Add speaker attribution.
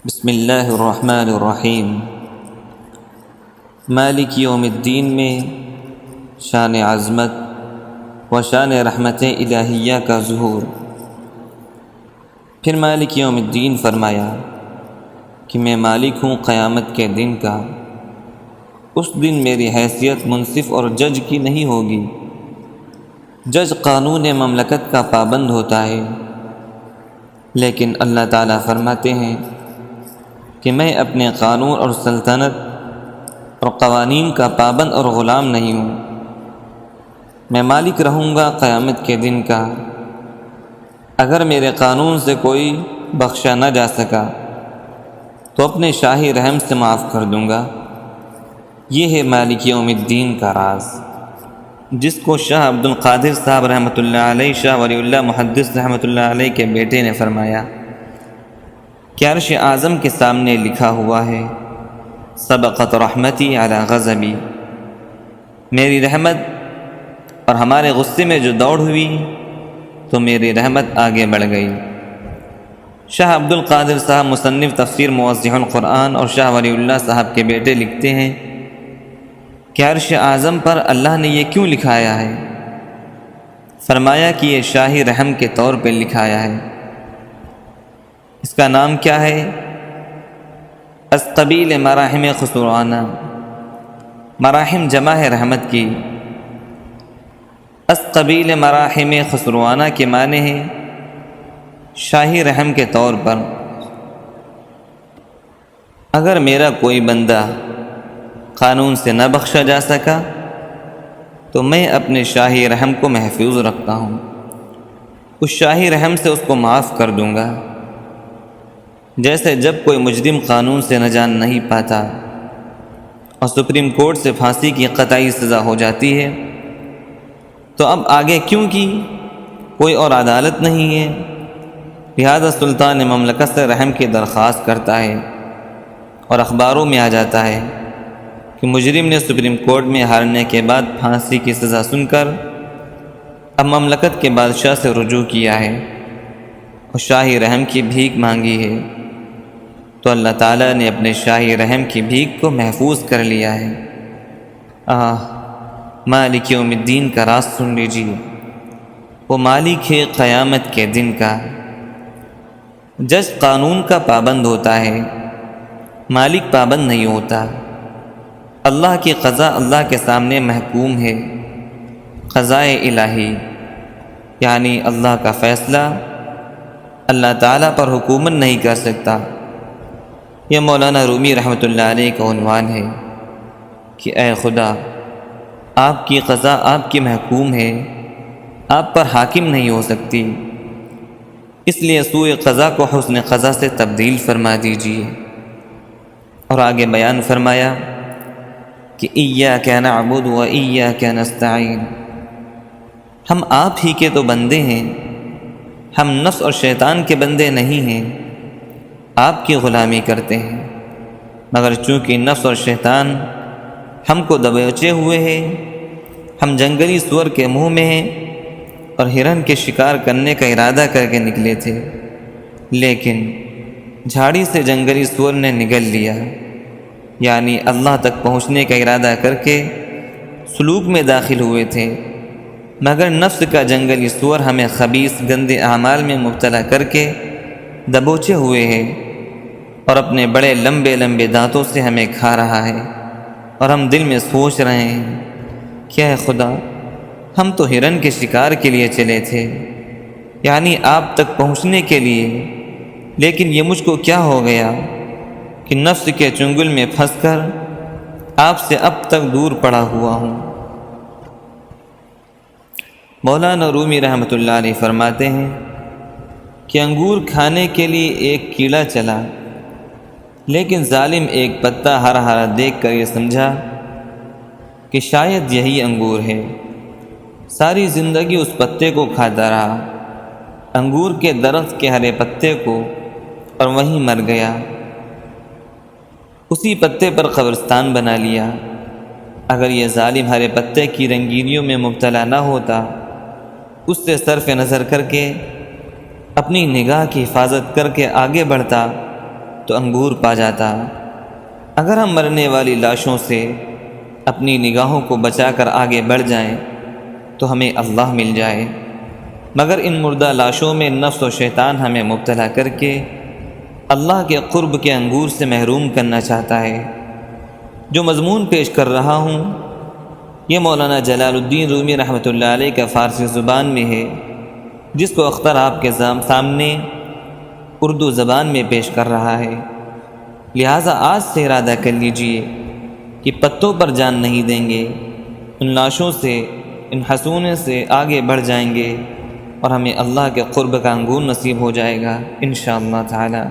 Speaker 1: بسم اللہ الرحمن الرحیم۔ مالک یوم الدین میں شان عظمت و شان رحمت الہیہ کا ظہور۔ پھر مالک یوم الدین فرمایا کہ میں مالک ہوں قیامت کے دن کا۔ اس دن میری حیثیت منصف اور جج کی نہیں ہوگی۔ جج قانون مملکت کا پابند ہوتا ہے، لیکن اللہ تعالیٰ فرماتے ہیں کہ میں اپنے قانون اور سلطنت اور قوانین کا پابند اور غلام نہیں ہوں۔ میں مالک رہوں گا قیامت کے دن کا۔ اگر میرے قانون سے کوئی بخشا نہ جا سکا تو اپنے شاہی رحم سے معاف کر دوں گا۔ یہ ہے مالک یوم الدین کا راز، جس کو شاہ عبد القادر صاحب رحمۃ اللہ علیہ، شاہ ولی اللہ محدث رحمۃ اللہ علیہ کے بیٹے نے فرمایا کہ عرش اعظم کے سامنے لکھا ہوا ہے، سبقت رحمتی علی غضبی، میری رحمت اور ہمارے غصے میں جو دوڑ ہوئی تو میری رحمت آگے بڑھ گئی۔ شاہ عبد القادر صاحب مصنف تفسیر موضح القرآن اور شاہ ولی اللہ صاحب کے بیٹے لکھتے ہیں کہ عرش اعظم پر اللہ نے یہ کیوں لکھایا ہے؟ فرمایا کہ یہ شاہی رحم کے طور پہ لکھایا ہے۔ اس کا نام کیا ہے؟ از قبیل مراحم خسروانہ، مراحم جمع ہے رحمت کی۔ از قبیل مراحم خسروانہ کے معنی ہیں شاہی رحم کے طور پر۔ اگر میرا کوئی بندہ قانون سے نہ بخشا جا سکا تو میں اپنے شاہی رحم کو محفوظ رکھتا ہوں، اس شاہی رحم سے اس کو معاف کر دوں گا۔ جیسے جب کوئی مجرم قانون سے نجات نہیں پاتا اور سپریم کورٹ سے پھانسی کی قطعی سزا ہو جاتی ہے، تو اب آگے کیوں کی کوئی اور عدالت نہیں ہے، لہذا سلطان مملکت سے رحم کی درخواست کرتا ہے اور اخباروں میں آ جاتا ہے کہ مجرم نے سپریم کورٹ میں ہارنے کے بعد پھانسی کی سزا سن کر اب مملکت کے بادشاہ سے رجوع کیا ہے اور شاہی رحم کی بھیک مانگی ہے، تو اللہ تعالیٰ نے اپنے شاہی رحم کی بھیک کو محفوظ کر لیا ہے۔ مالک یوم الدین کا راز سن لیجیے، وہ مالک ہے قیامت کے دن کا۔ جج قانون کا پابند ہوتا ہے، مالک پابند نہیں ہوتا۔ اللہ کی قضا اللہ کے سامنے محکوم ہے، قضائے الہی یعنی اللہ کا فیصلہ اللہ تعالیٰ پر حکومت نہیں کر سکتا۔ یہ مولانا رومی رحمۃ اللہ علیہ کا عنوان ہے کہ اے خدا، آپ کی قضا آپ کی محکوم ہے، آپ پر حاکم نہیں ہو سکتی، اس لیے سوء قضا کو حسن قضا سے تبدیل فرما دیجیے۔ اور آگے بیان فرمایا کہ ایاک نعبد و ایاک نستعین، ہم آپ ہی کے تو بندے ہیں، ہم نفس اور شیطان کے بندے نہیں ہیں، آپ کی غلامی کرتے ہیں، مگر چونکہ نفس اور شیطان ہم کو دبوچے ہوئے ہیں، ہم جنگلی سور کے منہ میں ہیں اور ہرن کے شکار کرنے کا ارادہ کر کے نکلے تھے، لیکن جھاڑی سے جنگلی سور نے نگل لیا، یعنی اللہ تک پہنچنے کا ارادہ کر کے سلوک میں داخل ہوئے تھے، مگر نفس کا جنگلی سور ہمیں خبیث گندے اعمال میں مبتلا کر کے دبوچے ہوئے ہے اور اپنے بڑے لمبے لمبے دانتوں سے ہمیں کھا رہا ہے، اور ہم دل میں سوچ رہے ہیں کہ اے خدا، ہم تو ہرن کے شکار کے لیے چلے تھے، یعنی آپ تک پہنچنے کے لیے، لیکن یہ مجھ کو کیا ہو گیا کہ نفس کے چنگل میں پھنس کر آپ سے اب تک دور پڑا ہوا ہوں۔ مولانا رومی رحمۃ اللہ علیہ فرماتے ہیں کہ انگور کھانے کے لیے ایک کیڑا چلا، لیکن ظالم ایک پتا ہرا ہرا دیکھ کر یہ سمجھا کہ شاید یہی انگور ہے، ساری زندگی اس پتے کو کھاتا رہا، انگور کے درخت کے ہرے پتے کو، اور وہیں مر گیا، اسی پتے پر قبرستان بنا لیا۔ اگر یہ ظالم ہرے پتے کی رنگینیوں میں مبتلا نہ ہوتا، اس سے صرف نظر کر کے اپنی نگاہ کی حفاظت کر کے آگے بڑھتا، تو انگور پا جاتا۔ اگر ہم مرنے والی لاشوں سے اپنی نگاہوں کو بچا کر آگے بڑھ جائیں تو ہمیں اللہ مل جائے، مگر ان مردہ لاشوں میں نفس و شیطان ہمیں مبتلا کر کے اللہ کے قرب کے انگور سے محروم کرنا چاہتا ہے۔ جو مضمون پیش کر رہا ہوں یہ مولانا جلال الدین رومی رحمۃ اللہ علیہ کا فارسی زبان میں ہے، جس کو اختر آپ کے سامنے اردو زبان میں پیش کر رہا ہے۔ لہٰذا آج سے ارادہ کر لیجئے کہ پتوں پر جان نہیں دیں گے، ان لاشوں سے، ان حسونے سے آگے بڑھ جائیں گے اور ہمیں اللہ کے قرب کا انگور نصیب ہو جائے گا انشاءاللہ تعالی۔